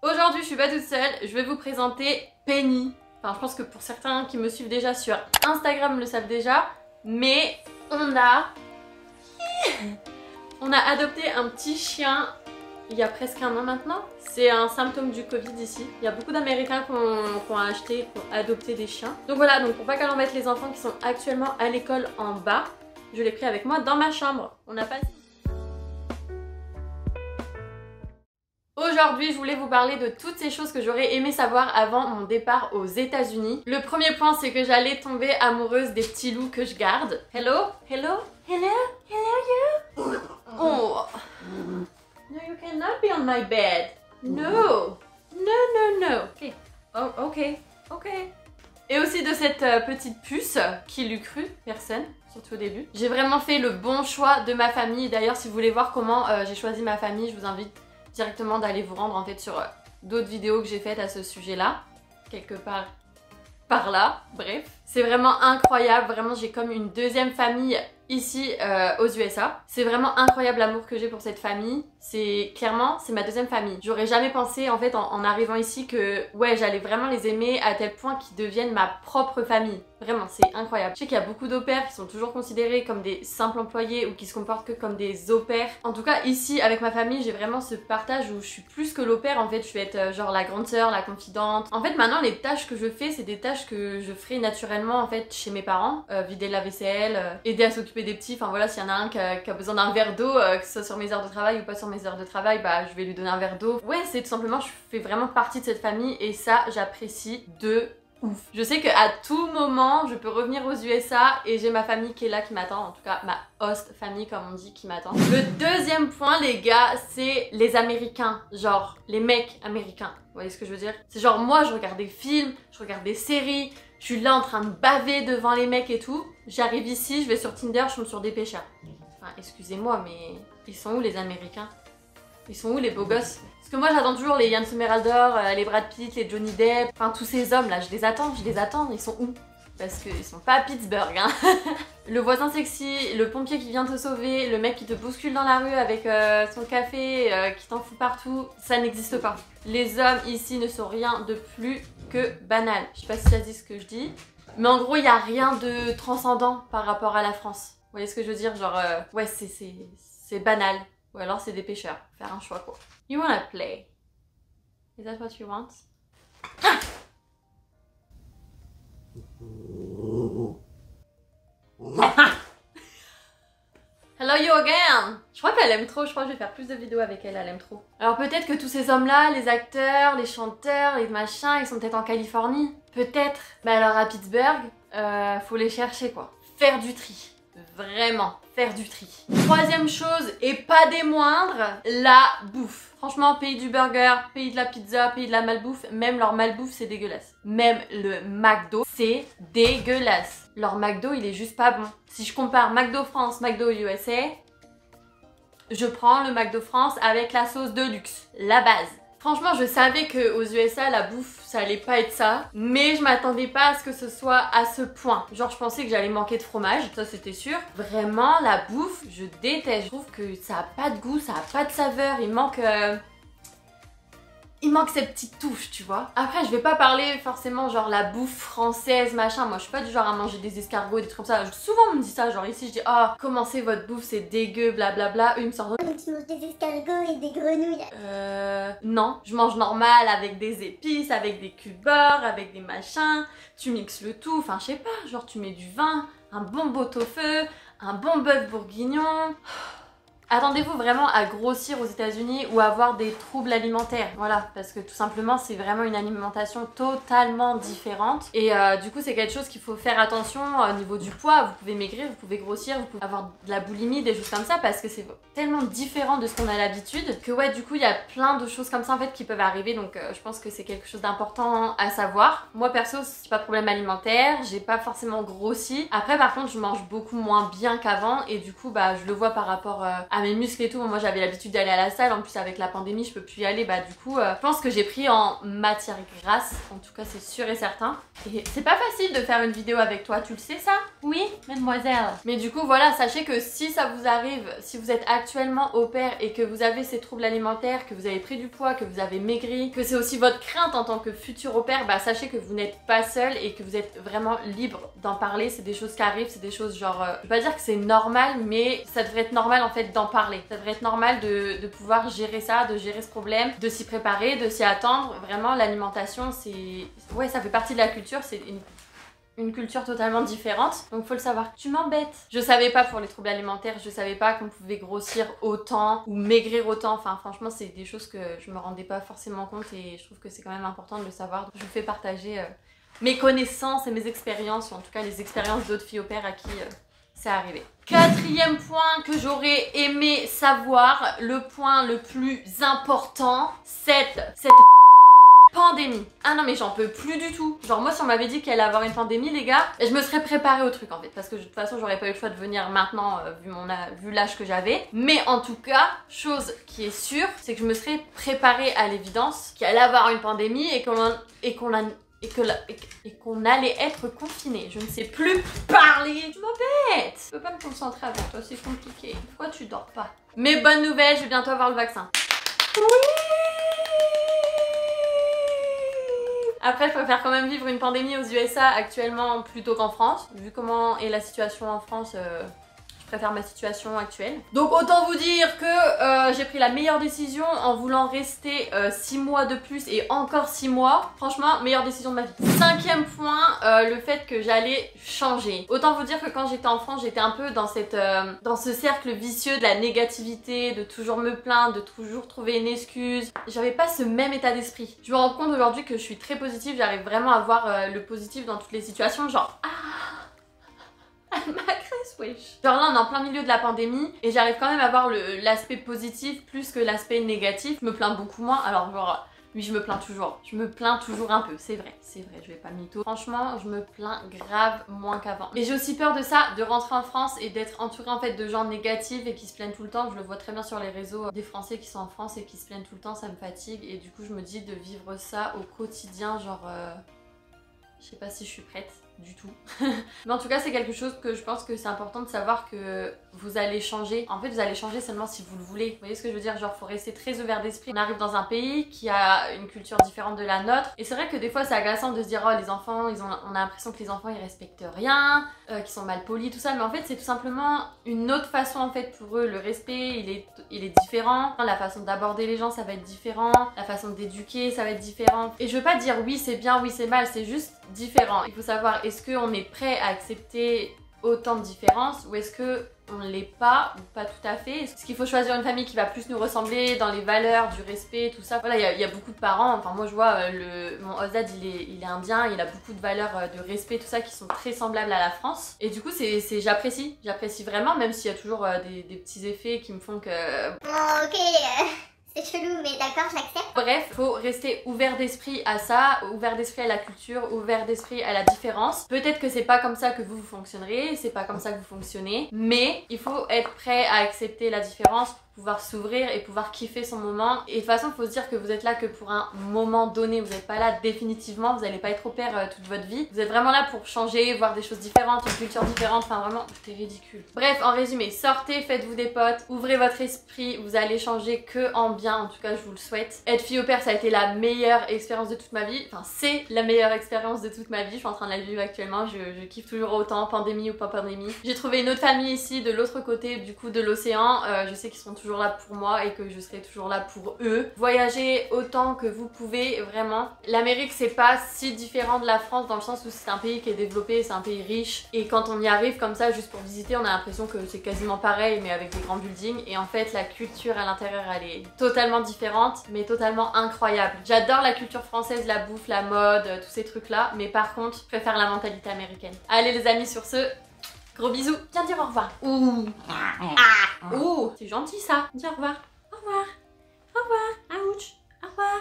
Aujourd'hui, je suis pas toute seule, je vais vous présenter Penny. Enfin, je pense que pour certains qui me suivent déjà sur Instagram le savent déjà, mais on a adopté un petit chien il y a presque un an maintenant. C'est un symptôme du Covid ici. Il y a beaucoup d'Américains qui ont acheté, qui ont adopté des chiens. Donc voilà, donc pour pas qu'elle embête les enfants qui sont actuellement à l'école en bas, je l'ai pris avec moi dans ma chambre. On n'a pas... Aujourd'hui, je voulais vous parler de toutes ces choses que j'aurais aimé savoir avant mon départ aux États-Unis. Le premier point, c'est que j'allais tomber amoureuse des petits loups que je garde. Hello? Hello? Hello? Hello you? Oh. No, you cannot be on my bed. No. No, no, no. Ok. Oh, ok. Ok. Et aussi de cette petite puce, qui l'eût cru? Personne, surtout au début. J'ai vraiment fait le bon choix de ma famille. D'ailleurs, si vous voulez voir comment j'ai choisi ma famille, je vous invite directement d'aller vous rendre en fait sur d'autres vidéos que j'ai faites à ce sujet-là. Quelque part par là, bref. C'est vraiment incroyable, vraiment j'ai comme une deuxième famille ici aux USA. C'est vraiment incroyable l'amour que j'ai pour cette famille. C'est clairement, c'est ma deuxième famille. J'aurais jamais pensé en fait en arrivant ici que ouais, j'allais vraiment les aimer à tel point qu'ils deviennent ma propre famille. Vraiment, c'est incroyable. Je sais qu'il y a beaucoup d'au-pairs qui sont toujours considérés comme des simples employés ou qui se comportent que comme des au-pairs. En tout cas, ici, avec ma famille, j'ai vraiment ce partage où je suis plus que l'au-pair. En fait, je vais être genre la grande sœur, la confidente. En fait, maintenant, les tâches que je fais, c'est des tâches que je ferai naturellement en fait chez mes parents. Vider la vaisselle, aider à s'occuper des petits. Enfin voilà, s'il y en a un qui a besoin d'un verre d'eau, que ce soit sur mes heures de travail ou pas sur mes heures de travail, bah je vais lui donner un verre d'eau. Ouais, c'est tout simplement, je fais vraiment partie de cette famille et ça, j'apprécie de ouf. Je sais qu'à tout moment, je peux revenir aux USA et j'ai ma famille qui est là, qui m'attend. En tout cas, ma host famille, comme on dit, qui m'attend. Le deuxième point, les gars, c'est les Américains. Genre, les mecs américains. Vous voyez ce que je veux dire? C'est genre, moi, je regarde des films, je regarde des séries, je suis là en train de baver devant les mecs et tout. J'arrive ici, je vais sur Tinder, je tombe sur des pêcheurs. Enfin, excusez-moi, mais ils sont où les Américains? Ils sont où les beaux gosses? Parce que moi j'attends toujours les Yann Somerhalder, les Brad Pitt, les Johnny Depp, enfin tous ces hommes là, je les attends, ils sont où? Parce qu'ils sont pas à Pittsburgh, hein. Le voisin sexy, le pompier qui vient te sauver, le mec qui te bouscule dans la rue avec son café, qui t'en fout partout, ça n'existe pas. Les hommes ici ne sont rien de plus que banal. Je sais pas si ça dit ce que je dis, mais en gros il n'y a rien de transcendant par rapport à la France. Vous voyez ce que je veux dire? Genre, ouais c'est banal. Ou alors c'est des pêcheurs. Faire un choix quoi. You wanna play? Is that what you want? Ah! Hello you again! Je crois qu'elle aime trop, je crois que je vais faire plus de vidéos avec elle, elle aime trop. Alors peut-être que tous ces hommes-là, les acteurs, les chanteurs, les machins, ils sont peut-être en Californie. Peut-être. Mais alors à Pittsburgh, faut les chercher quoi. Faire du tri. Vraiment, faire du tri. Troisième chose, et pas des moindres, la bouffe. Franchement, pays du burger, pays de la pizza, pays de la malbouffe, même leur malbouffe c'est dégueulasse. Même le McDo, c'est dégueulasse. Leur McDo, il est juste pas bon. Si je compare McDo France, McDo USA, je prends le McDo France avec la sauce de luxe, la base. Franchement, je savais qu'aux USA, la bouffe, ça allait pas être ça. Mais je m'attendais pas à ce que ce soit à ce point. Genre, je pensais que j'allais manquer de fromage, ça c'était sûr. Vraiment, la bouffe, je déteste. Je trouve que ça a pas de goût, ça a pas de saveur. Il manque cette petite touche, tu vois. Après, je vais pas parler forcément genre la bouffe française, machin. Moi, je suis pas du genre à manger des escargots, des trucs comme ça. Souvent, on me dit ça. Genre ici, je dis, oh, comment c'est votre bouffe, c'est dégueu, blablabla. Eux, ils me sortent. Donc tu manges des escargots et des grenouilles. Non. Je mange normal avec des épices, avec des cubes beurre, avec des machins. Tu mixes le tout. Enfin, je sais pas. Genre, tu mets du vin, un bon pot-au-feu, un bon bœuf bourguignon. Attendez-vous vraiment à grossir aux États-Unis ou à avoir des troubles alimentaires. Voilà, parce que tout simplement, c'est vraiment une alimentation totalement différente. Et du coup, c'est quelque chose qu'il faut faire attention au niveau du poids. Vous pouvez maigrir, vous pouvez grossir, vous pouvez avoir de la boulimie, des choses comme ça, parce que c'est tellement différent de ce qu'on a l'habitude que ouais, du coup, il y a plein de choses comme ça en fait qui peuvent arriver. Donc, je pense que c'est quelque chose d'important à savoir. Moi, perso, c'est pas de problème alimentaire. J'ai pas forcément grossi. Après, par contre, je mange beaucoup moins bien qu'avant et du coup, bah, je le vois par rapport à à mes muscles et tout. Moi j'avais l'habitude d'aller à la salle, en plus avec la pandémie je peux plus y aller, bah du coup je pense que j'ai pris en matière grasse, en tout cas c'est sûr et certain. Et c'est pas facile de faire une vidéo avec toi, tu le sais ça? Oui, mademoiselle. Mais du coup voilà, sachez que si ça vous arrive, si vous êtes actuellement au pair et que vous avez ces troubles alimentaires, que vous avez pris du poids, que vous avez maigri, que c'est aussi votre crainte en tant que futur au pair, bah sachez que vous n'êtes pas seul et que vous êtes vraiment libre d'en parler. C'est des choses qui arrivent, c'est des choses genre, je veux pas dire que c'est normal, mais ça devrait être normal en fait d'en parler. Ça devrait être normal de pouvoir gérer ça, de gérer ce problème, de s'y préparer, de s'y attendre. Vraiment l'alimentation c'est... Ouais, ça fait partie de la culture, c'est une culture totalement différente, donc faut le savoir. Tu m'embêtes. Je savais pas pour les troubles alimentaires, je savais pas qu'on pouvait grossir autant ou maigrir autant. Enfin franchement c'est des choses que je me rendais pas forcément compte et je trouve que c'est quand même important de le savoir. Donc, je vous fais partager mes connaissances et mes expériences, ou en tout cas les expériences d'autres filles au pair à qui c'est arrivé. Quatrième point que j'aurais aimé savoir, le point le plus important, cette pandémie. Ah non mais j'en peux plus du tout. Genre moi si on m'avait dit qu'il allait avoir une pandémie les gars, je me serais préparée au truc en fait. Parce que de toute façon j'aurais pas eu le choix de venir maintenant vu l'âge que j'avais. Mais en tout cas, chose qui est sûre, c'est que je me serais préparée à l'évidence qu'il allait avoir une pandémie et qu'on allait être confiné. Je ne sais plus parler. Je m'embête. Je peux pas me concentrer avec toi, c'est compliqué. Pourquoi tu dors pas? Mais bonne nouvelle, je vais bientôt avoir le vaccin. Oui. Après, je préfère quand même vivre une pandémie aux USA actuellement plutôt qu'en France. Vu comment est la situation en France, je préfère ma situation actuelle. Donc autant vous dire que j'ai pris la meilleure décision en voulant rester 6 mois de plus et encore 6 mois. Franchement, meilleure décision de ma vie. Cinquième point, le fait que j'allais changer. Autant vous dire que quand j'étais en France, j'étais un peu dans ce cercle vicieux de la négativité, de toujours me plaindre, de toujours trouver une excuse. J'avais pas ce même état d'esprit. Je me rends compte aujourd'hui que je suis très positive, j'arrive vraiment à voir le positif dans toutes les situations, genre wesh. Genre là on est en plein milieu de la pandémie et j'arrive quand même à voir l'aspect positif plus que l'aspect négatif. Je me plains beaucoup moins, alors genre oui je me plains toujours un peu, c'est vrai, je vais pas mytho. Franchement je me plains grave moins qu'avant. Et j'ai aussi peur de ça, de rentrer en France et d'être entourée en fait de gens négatifs et qui se plaignent tout le temps. Je le vois très bien sur les réseaux des Français qui sont en France et qui se plaignent tout le temps, ça me fatigue et du coup je me dis de vivre ça au quotidien, genre je sais pas si je suis prête du tout. Mais en tout cas c'est quelque chose que je pense que c'est important de savoir que vous allez changer. En fait vous allez changer seulement si vous le voulez. Vous voyez ce que je veux dire? Genre faut rester très ouvert d'esprit. On arrive dans un pays qui a une culture différente de la nôtre. Et c'est vrai que des fois c'est agaçant de se dire oh les enfants, on a l'impression que les enfants ils respectent rien, qu'ils sont mal polis, tout ça. Mais en fait c'est tout simplement une autre façon en fait pour eux. Le respect il est différent. La façon d'aborder les gens ça va être différent. La façon d'éduquer ça va être différent. Et je veux pas dire oui c'est bien, oui c'est mal, c'est juste différent. Il faut savoir est-ce qu'on est prêt à accepter autant de différences ou est-ce que on l'est pas ou pas tout à fait. Est-ce qu'il faut choisir une famille qui va plus nous ressembler dans les valeurs, du respect, tout ça. Voilà, il y a beaucoup de parents, enfin moi je vois mon Ozad il est indien, il a beaucoup de valeurs de respect, tout ça qui sont très semblables à la France. Et du coup j'apprécie vraiment, même s'il y a toujours des petits effets qui me font que... Bon ok, c'est chelou mais d'accord j'accepte. Bref, faut rester ouvert d'esprit à ça, ouvert d'esprit à la culture, ouvert d'esprit à la différence. Peut-être que c'est pas comme ça que vous fonctionnerez, c'est pas comme ça que vous fonctionnez, mais il faut être prêt à accepter la différence, pouvoir s'ouvrir et pouvoir kiffer son moment. Et de toute façon, il faut se dire que vous êtes là que pour un moment donné, vous n'êtes pas là définitivement, vous n'allez pas être au pair toute votre vie. Vous êtes vraiment là pour changer, voir des choses différentes, une culture différente, enfin vraiment, c'est ridicule. Bref, en résumé, sortez, faites-vous des potes, ouvrez votre esprit, vous allez changer que en bien, en tout cas je vous le souhaite. Être fille au pair, ça a été la meilleure expérience de toute ma vie, enfin c'est la meilleure expérience de toute ma vie, je suis en train de la vivre actuellement, je kiffe toujours autant, pandémie ou pas pandémie. J'ai trouvé une autre famille ici, de l'autre côté du coup de l'océan, je sais qu'ils seront toujours là pour moi et que je serai toujours là pour eux. Voyagez autant que vous pouvez, vraiment. L'Amérique c'est pas si différent de la France dans le sens où c'est un pays qui est développé, c'est un pays riche et quand on y arrive comme ça juste pour visiter on a l'impression que c'est quasiment pareil mais avec des grands buildings et en fait la culture à l'intérieur elle est totalement différente mais totalement incroyable. J'adore la culture française, la bouffe, la mode, tous ces trucs là mais par contre je préfère la mentalité américaine. Allez les amis sur ce, gros bisous. Viens dire au revoir. Ouh. Ah. Ouh. C'est gentil ça. Dis au revoir. Au revoir. Au revoir. Ouch. Au revoir.